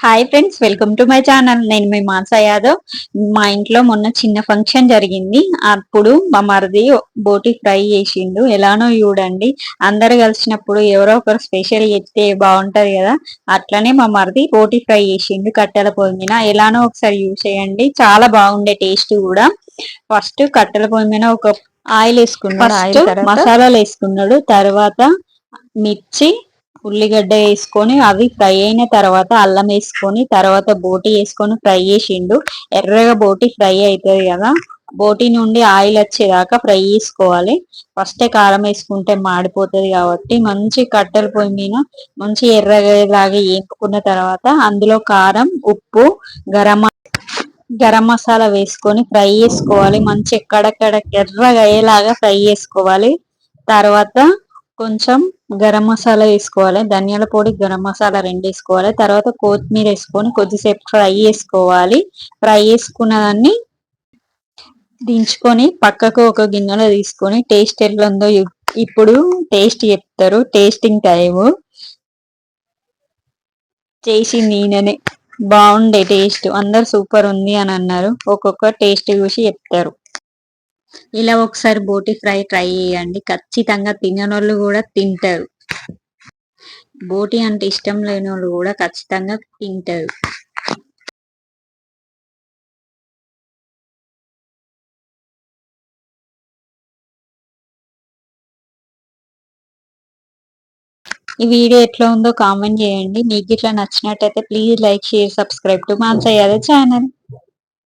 Hi friends, welcome to my channel. నేను మీ మానస యాదవ్. మా ఇంట్లో మొన్న చిన్న ఫంక్షన్ జరిగింది. అప్పుడు మా మరిది బోటి ఫ్రై చేసిండు. ఎలానో చూడండి, అందరు కలిసినప్పుడు ఎవరో ఒకరు స్పెషల్ చేస్తే బాగుంటది కదా. అట్లనే మా మరిది బోటి ఫ్రై చేసిండు కట్టెల పొయ్యి మీద. ఎలానో ఒకసారి యూస్ చేయండి, చాలా బాగుండే టేస్ట్ కూడా. ఫస్ట్ కట్టెల పొయ్యి మీద ఒక ఆయిల్ వేసుకున్నాడు. ఫస్ట్ మసాలాలు వేసుకున్నాడు, తర్వాత మిర్చి, ఉల్లిగడ్డ వేసుకొని అవి ఫ్రై అయిన తర్వాత అల్లం వేసుకొని తర్వాత బోటి వేసుకొని ఫ్రై చేసిండు. ఎర్రగా బోటి ఫ్రై అవుతుంది కదా, బోటి నుండి ఆయిల్ వచ్చేదాకా ఫ్రై చేసుకోవాలి. ఫస్టే కారం వేసుకుంటే మాడిపోతుంది కాబట్టి మంచి కట్టెల పొయ్యి మీద మంచి ఎర్రగా వేపుకున్న తర్వాత అందులో కారం, ఉప్పు, గరం మసాలా వేసుకొని ఫ్రై చేసుకోవాలి. మంచి ఎక్కడెక్కడ ఎర్రగా అయ్యేలాగా ఫ్రై చేసుకోవాలి. తర్వాత కొంచెం గరం మసాలా వేసుకోవాలి, ధనియాల పొడి, గరం మసాలా రెండు వేసుకోవాలి. తర్వాత కొత్తిమీర వేసుకొని కొద్దిసేపు ఫ్రై చేసుకోవాలి. ఫ్రై చేసుకున్న దాన్ని దించుకొని పక్కకు ఒక గిన్నెలో తీసుకొని టేస్ట్ ఎట్లా ఉందో ఇప్పుడు టేస్ట్ చెప్తారు. టేస్టింగ్ టైము చేసింది ఈయననే. బాగుండే టేస్ట్, అందరు సూపర్ ఉంది అని అన్నారు. ఒక్కొక్క టేస్ట్ చూసి చెప్తారు. ఇలా ఒకసారి బోటి ఫ్రై ట్రై చేయండి, ఖచ్చితంగా తిననోళ్ళు కూడా తింటారు. బోటి అంటే ఇష్టం లేని వాళ్ళు కూడా ఖచ్చితంగా తింటారు. ఈ వీడియో ఎట్లా ఉందో కామెంట్ చేయండి. మీకు ఇట్లా నచ్చినట్టయితే please like, share, subscribe to Manasa Yadav channel.